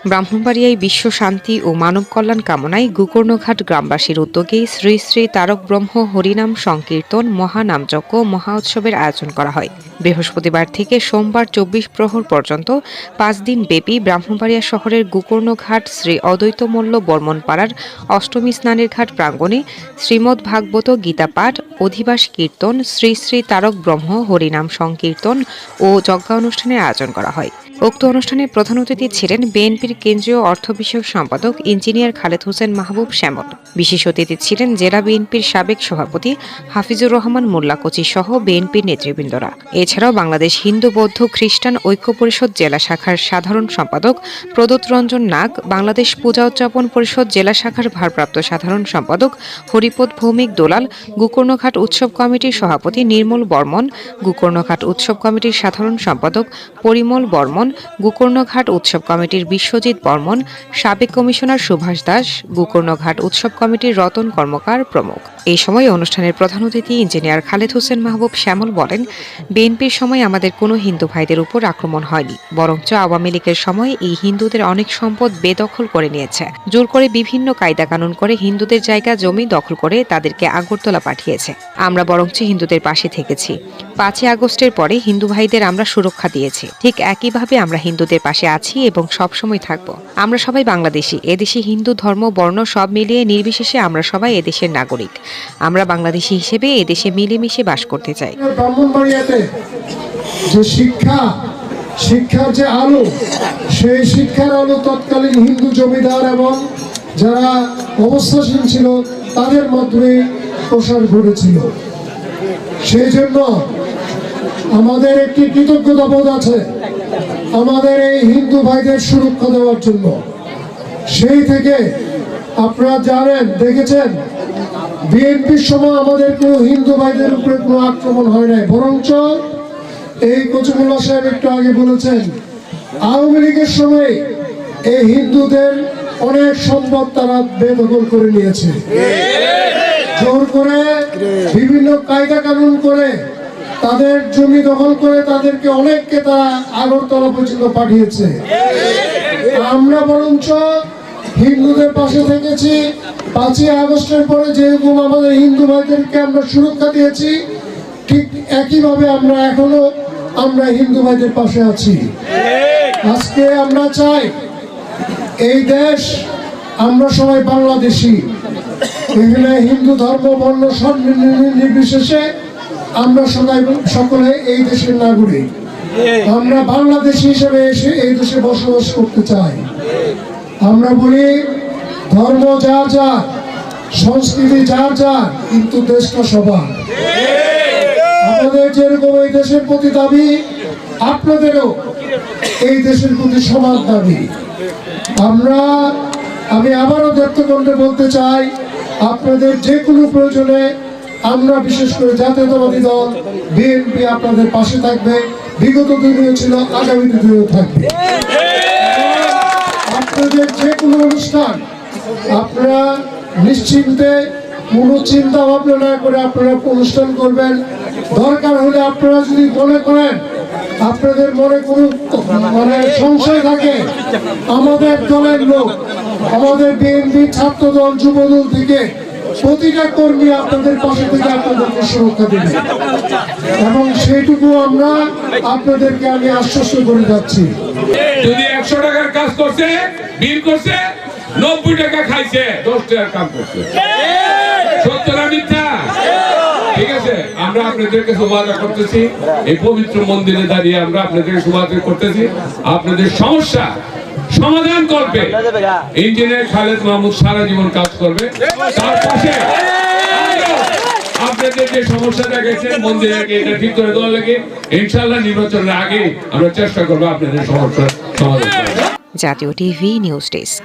ব্রাহ্মণবাড়িয়ায় বিশ্ব শান্তি ও মানব কল্যাণ কামনায় গোকর্ণঘাট গ্রামবাসীর উদ্যোগে শ্রী শ্রী তারক ব্রহ্ম হরিনাম সংকীর্তন মহানামযজ্ঞ মহা উৎসবের আয়োজন করা হয়। বৃহস্পতিবার থেকে সোমবার ২৪ প্রহর পর্যন্ত ৫ দিন ব্যাপী ব্রাহ্মণবাড়িয়া শহরের গোকর্ণঘাট শ্রী অদ্বৈত মল্ল বর্মনপাড়ার অষ্টমী স্নানের ঘাট প্রাঙ্গণে শ্রীমদ্ ভাগবত গীতা পাঠ, অধিবাস কীর্তন, শ্রী শ্রী তারক ব্রহ্ম হরিনাম সংকীর্তন ও যজ্ঞানুষ্ঠানের আয়োজন করা হয়। উক্ত অনুষ্ঠানে প্রধান অতিথি ছিলেন বিএনপির কেন্দ্রীয় অর্থ বিষয়ক সম্পাদক ইঞ্জিনিয়ার খালেদ হোসেন মাহবুব শ্যামল। বিশেষ অতিথি ছিলেন জেলা বিএনপির সাবেক সভাপতি হাফিজুর রহমান মোল্লাকোচি সহ বিএনপির নেতৃবৃন্দরা। এছাড়াও বাংলাদেশ হিন্দু বৌদ্ধ খ্রিস্টান ঐক্য পরিষদ জেলা শাখার সাধারণ সম্পাদক প্রদোত রঞ্জন নাগ, বাংলাদেশ পূজা উদযাপন পরিষদ জেলা শাখার ভারপ্রাপ্ত সাধারণ সম্পাদক হরিপদ ভৌমিক দোলাল, গোকর্ণঘাট উৎসব কমিটির সভাপতি নির্মল বর্মন, গোকর্ণঘাট উৎসব কমিটির সাধারণ সম্পাদক পরিমল বর্মন, গোকর্ণঘাট উৎসব কমিটির বিশ্বজিৎ বর্মন, সাবেক কমিশনার সুভাষ দাস, গোকর্ণঘাট উৎসব কমিটির রতন কর্মকার প্রমুখ। এই সময় অনুষ্ঠানের প্রধান অতিথি ইঞ্জিনিয়ার খালেদ হোসেন মাহবুব শ্যামল বলেন, বিএনপির সময় আমাদের কোনো হিন্দু ভাইদের উপর আক্রমণ হয়নি, বরঞ্চ আওয়ামী লীগের সময় এই হিন্দুদের অনেক সম্পদ বেদখল করে নিয়েছে। জোর করে বিভিন্ন কায়দা কানুন করে হিন্দুদের জায়গা জমি দখল করে তাদেরকে আগরতলা পাঠিয়েছে। আমরা বরঞ্চ হিন্দুদের পাশে থেকেছি। ৫ই আগস্টের পরে হিন্দু ভাইদের আমরা সুরক্ষা দিয়েছি। ঠিক একইভাবে আমরা হিন্দুদের পাশে আছি এবং সবসময় থাকব। আমরা সবাই বাংলাদেশি। এদেশে হিন্দু ধর্ম বর্ণ সব মিলিয়ে নির্বিশেষে আমরা সবাই এদেশের নাগরিক। আমরা বাংলাদেশি হিসেবে এদেশে মিলেমিশে বাস করতে চাই। ব্রাহ্মণবাড়িয়াতে যে শিক্ষার যে আলো, সেই শিক্ষার আলো তৎকালীন হিন্দু জমিদার এবং যারা অবস্থাসীন ছিল তাদের মধ্যে প্রসার ঘটেছিল। সেই জন্য আমাদের একটি কৃতজ্ঞতা বোধ আছে আমাদের এই হিন্দু ভাইদের সুরক্ষা দেওয়ার জন্য। সেই থেকে আপনারা জানেন, দেখেছেন, বিএনপির সময় আমাদের কোনো হিন্দু ভাইদের উপরে কোনো আক্রমণ হয় নাই, বরঞ্চ এই কচুমুল্লাহ সাহেব একটু আগে বলেছেন, আওয়ামী লীগের সময় এই হিন্দুদের অনেক সম্পদ তারা বেদখল করে নিয়েছে। জোর করে বিভিন্ন কায়দা কানুন করে তাদের জমি দখল করে তাদেরকে অনেককে তারা আগরতলা পর্যন্ত পাঠিয়েছে। আমরা বরঞ্চ হিন্দুদের পাশে থেকেছি। ৫ই আগস্টের পরে যেরকম আমাদের হিন্দু ভাইদেরকে আমরা সুরক্ষা দিয়েছি, ঠিক একইভাবে আমরা হিন্দু ভাইদের পাশে আছি। আজকে আমরা চাই এই দেশ, আমরা সবাই বাংলাদেশি, এখানে হিন্দু ধর্ম বর্ণ সব নির্বিশেষে আমরা সকলে এই দেশের নাগরিক। আমরা বাংলাদেশি হিসেবে এসে এই দেশে বসবাস করতে চাই। আমরা বলি ধর্ম যার যার, সংস্কৃতি যার যার, কিন্তু দেশটা সবার। আমাদের যেরকম এই দেশের প্রতি দাবি, আপনাদেরও এই দেশের প্রতি সমান দাবি। আমি আবারও ব্যক্তকণ্ঠে বলতে চাই, আপনাদের যে কোনো প্রয়োজনে আমরা বিশেষ করে জাতীয়তাবাদী দল বিএনপি আপনাদের পাশে থাকবে। বিগত দিনেও ছিল, আগামী দিনেও থাকবে। আপনাদের যে কোনো অনুষ্ঠান আপনারা নিশ্চিন্তে, কোনো চিন্তা ভাবনা না করে আপনারা অনুষ্ঠান করবেন। দরকার হলে আপনারা যদি মনে করেন, আপনাদের মনে কোনো সংশয় থাকে, আমাদের দলের লোক, আমাদের বিএনপি ছাত্র দল যুব দল থেকে প্রতিটা কর্মী আপনাদের পাশে থেকে আপনাদেরকে সুরক্ষা দেবে, এবং সেইটুকু আমরা আপনাদেরকে আমি আশ্বস্ত করে যাচ্ছি। যদি ১০০ টাকার কাজ করছে, বিল করছে, ৯০ টাকা খাইছে, ১০ টাকার কাজ করছে, সত্য না মিথ্যা? ঠিক আছে, আমরা আপনাদেরকে সমাধান করতেছি। এই পবিত্র মন্দিরে দাঁড়িয়ে আমরা আপনাদেরকে সমাধান করতেছি। আপনাদের সমস্যা সমাধান করবে ইঞ্জিনিয়ার খালেদ মাহমুদ, সারা জীবন কাজ করবে। তার পাশে আপনাদের যে সমস্যাটা গেছেন মন্দিরকে এটা ঠিক করে দেওয়া লাগে, ইনশাআল্লাহ নির্বাচনের আগে আমরা চেষ্টা করবো আপনাদের সমস্যার সমাধান করার। জাতীয় টিভি নিউজ ডেস্ক।